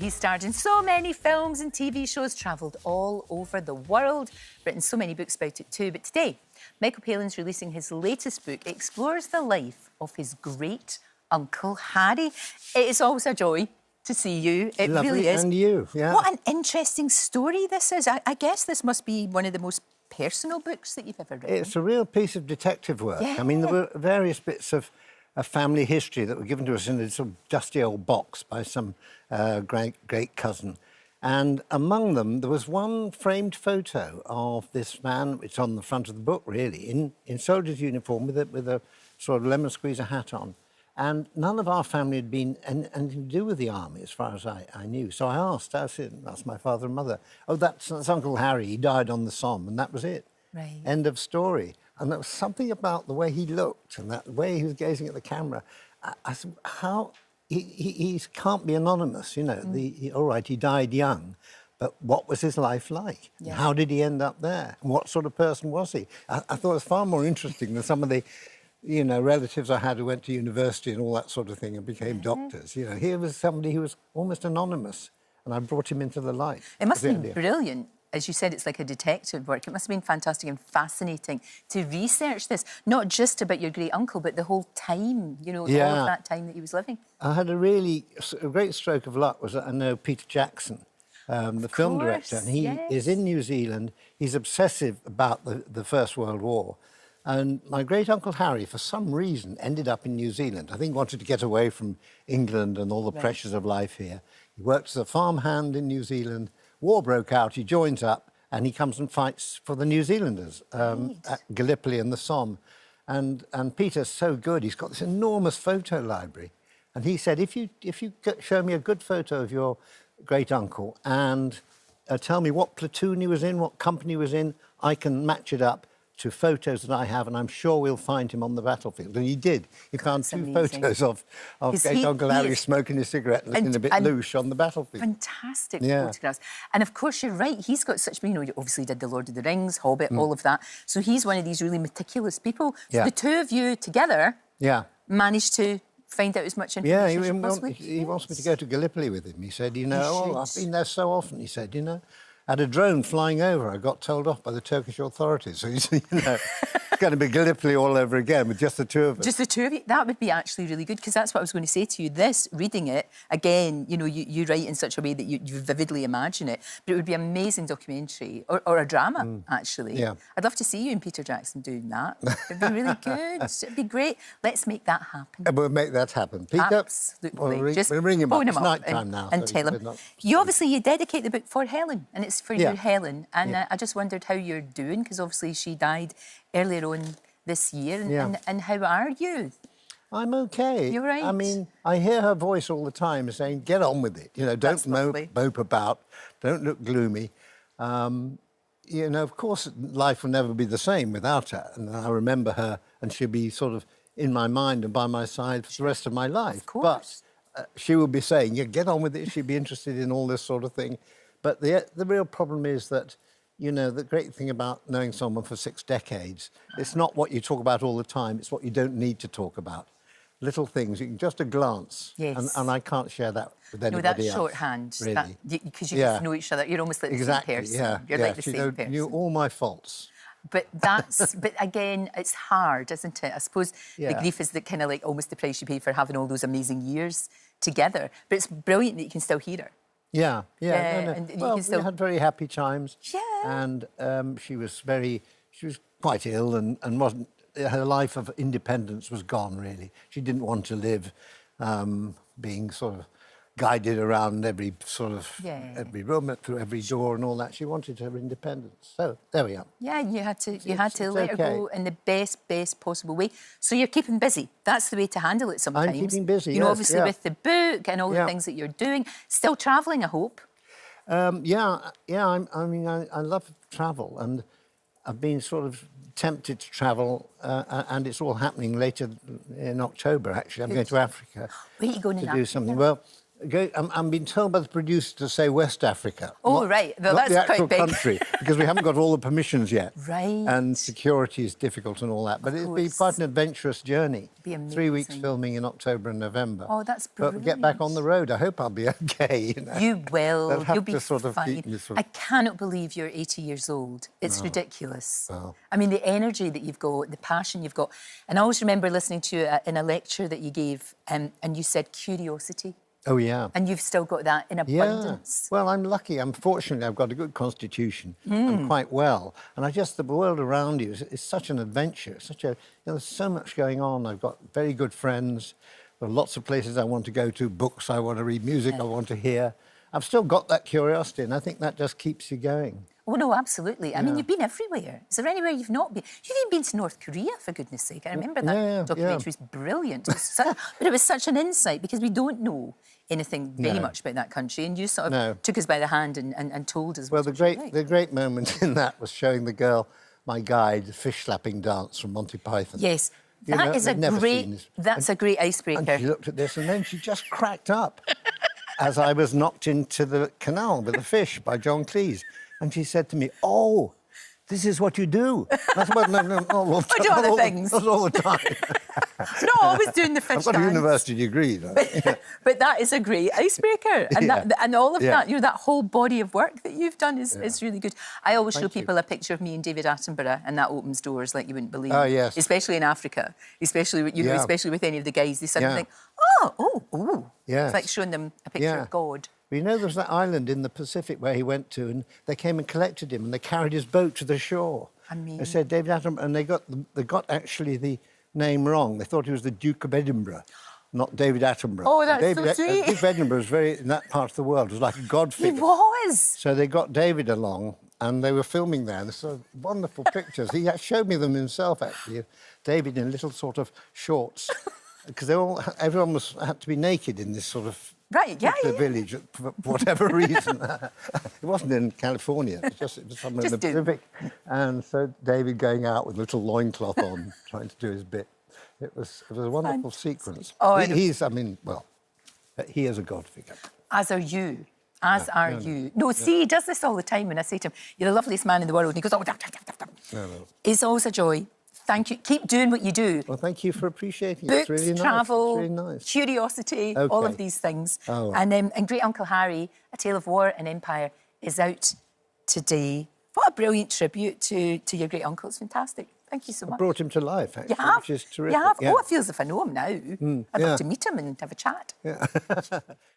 He's starred in so many films and TV shows, travelled all over the world, written so many books about it too. But today, Michael Palin's releasing his latest book. It explores the life of his great Uncle Harry. It is always a joy to see you. It Lovely, really is. And you, yeah. What an interesting story this is. I guess this must be one of the most personal books that you've ever written. It's a real piece of detective work. Yeah. I mean, there were various bits of family history that were given to us in a sort of dusty old box by some great cousin. And among them, there was one framed photo of this man. It's on the front of the book, really, in soldier's uniform with a sort of lemon squeezer hat on. And none of our family had been anything to do with the army, as far as I knew. So I said, that's my father and mother. Oh, that's Uncle Harry. He died on the Somme, and that was it. Right. End of story. And there was something about the way he looked and that way he was gazing at the camera. I said, how... He can't be anonymous, you know. All right, he died young, but what was his life like? Yeah. How did he end up there? And what sort of person was he? I thought it was far more interesting than some of the, you know, relatives I had who went to university and all that sort of thing and became doctors. You know, here was somebody who was almost anonymous, and I brought him into the light. It must have been brilliant. As you said, it's like a detective work. It must have been fantastic and fascinating to research this, not just about your great uncle, but the whole time, you know, all of that time that he was living. I had a great stroke of luck was that I know Peter Jackson, the film director, and he is in New Zealand. He's obsessive about the First World War. And my great uncle Harry, for some reason, ended up in New Zealand. I think wanted to get away from England and all the pressures of life here. He worked as a farmhand in New Zealand. War broke out, he joins up, and he comes and fights for the New Zealanders at Gallipoli and the Somme. And Peter's so good, he's got this enormous photo library. And he said, if you show me a good photo of your great-uncle and tell me what platoon he was in, what company he was in, I can match it up to photos that I have, and I'm sure we'll find him on the battlefield. And he did. He found two photos of great-uncle Harry smoking his cigarette and looking a bit louche on the battlefield. Fantastic photographs. And, of course, you're right. He's got such... You know, you obviously did The Lord of the Rings, Hobbit, all of that. So he's one of these really meticulous people. So the two of you together managed to find out as much information as possibly. He wants me to go to Gallipoli with him. He said, you know, I've been there so often. He said, you know, I had a drone flying over. I got told off by the Turkish authorities. So, you know, it's going to be Gallipoli all over again with just the two of us. Just the two of you? That would be actually really good, because that's what I was going to say to you. This, reading it, again, you know, you write in such a way that you vividly imagine it, but it would be an amazing documentary, or a drama, actually. Yeah. I'd love to see you and Peter Jackson doing that. It'd be really good. It'd be great. Let's make that happen. And we'll make that happen. Peter, absolutely. Just we'll ring him up. It's night time now. And tell him. You dedicate the book for Helen, and it's for your Helen. And I just wondered how you're doing, because obviously she died earlier on this year. And how are you? I'm OK. You're right. I mean, I hear her voice all the time saying, get on with it. You know, don't mope about, don't look gloomy. You know, of course, life will never be the same without her. And I remember her, and she'll be sort of in my mind and by my side for the rest of my life. Of course. But she will be saying, yeah, get on with it. She'd be interested in all this sort of thing. But the real problem is that, you know, the great thing about knowing someone for 6 decades, it's not what you talk about all the time, it's what you don't need to talk about. Little things, just a glance. Yes. And I can't share that with anybody else. No, that's else, shorthand. really. Because you just know each other. You're almost like the same person. You're like the same person. Knew all my faults. But but again, it's hard, isn't it? I suppose the grief is that kind of like almost the price you pay for having all those amazing years together. But it's brilliant that you can still hear her. Yeah. No. And well, we had very happy times. Yeah. And she was quite ill and wasn't... Her life of independence was gone, really. She didn't want to live being sort of guided around every every room, through every door and all that. She wanted her independence. So, there we are. Yeah, you had to let her go in the best possible way. So you're keeping busy. That's the way to handle it sometimes. I'm keeping busy, you know, obviously with the book and all the things that you're doing. Still travelling, I hope. I mean, I love travel, and I've been sort of tempted to travel, and it's all happening later in October, actually. I'm going to Africa Where are you going to do something. Well, I'm being told by the producer to say West Africa. Oh, right. Well, not that's the actual quite big. country, because we haven't got all the permissions yet. Right. And security is difficult and all that. But it'll be quite an adventurous journey. Be amazing. 3 weeks filming in October and November. Oh, that's brilliant. But get back on the road. I hope I'll be okay. You know? You will. They'll have You'll be to sort of fine. keep me I cannot believe you're 80 years old. It's ridiculous. Well. I mean, the energy that you've got, the passion you've got. And I always remember listening to you in a lecture that you gave, and you said curiosity. Oh, yeah. And you've still got that in abundance. Yeah. Well, I'm lucky. Fortunately, I've got a good constitution. I'm quite well. And the world around you is such an adventure. There's so much going on. I've got very good friends. There are lots of places I want to go to, books I want to read, music I want to hear. I've still got that curiosity, and I think that just keeps you going. Oh, no, absolutely. I mean, you've been everywhere. Is there anywhere you've not been? You've even been to North Korea, for goodness sake. I remember that documentary was brilliant. But it was such an insight, because we don't know anything very much about that country, and you sort of took us by the hand and told us. Well, the great moment in that was showing the girl, my guide, the fish-slapping dance from Monty Python. Yes, that's a great icebreaker. And she looked at this, and then she just cracked up as I was knocked into the canal with the fish by John Cleese. And she said to me, "Oh, this is what you do." That's what, no, I do other things. Not all the time. No, I was doing the fish I've got a university degree, though. But that is a great icebreaker. And all of that, that whole body of work that you've done is really good. I always show people a picture of me and David Attenborough, and that opens doors like you wouldn't believe. Oh, yes. Especially in Africa, especially with any of the guys. They suddenly think, oh. Yes. It's like showing them a picture of God. You know, there's that island in the Pacific where he went to, and they came and collected him, and they carried his boat to the shore. I mean, they said David Attenborough, and they got actually the name wrong. They thought he was the Duke of Edinburgh, not David Attenborough. Oh, that's so sweet. Duke of Edinburgh was in that part of the world, was like a god figure. He was. So they got David along, and they were filming there, and so wonderful pictures. He showed me them himself, actually. David in little sort of shorts, because everyone had to be naked in this sort of. Right, the village, for whatever reason. It wasn't in California, it was somewhere in the Pacific. And so David going out with a little loincloth on, trying to do his bit. It was a wonderful sequence. Oh, he is a god figure. As are you. As are you. No, see, he does this all the time when I say to him, "You're the loveliest man in the world," and he goes, "Oh, no. It's always a joy. Thank you. Keep doing what you do. Well, thank you for appreciating it. Books, It's really travel, nice. It's really nice. Curiosity, all of these things. Oh. And Great Uncle Harry, A Tale of War and Empire, is out today. What a brilliant tribute to your great uncle. It's fantastic. Thank you so much. I brought him to life, actually, which is terrific. You have? Yeah. Oh, it feels as if I know him now. I'd love to meet him and have a chat. Yeah.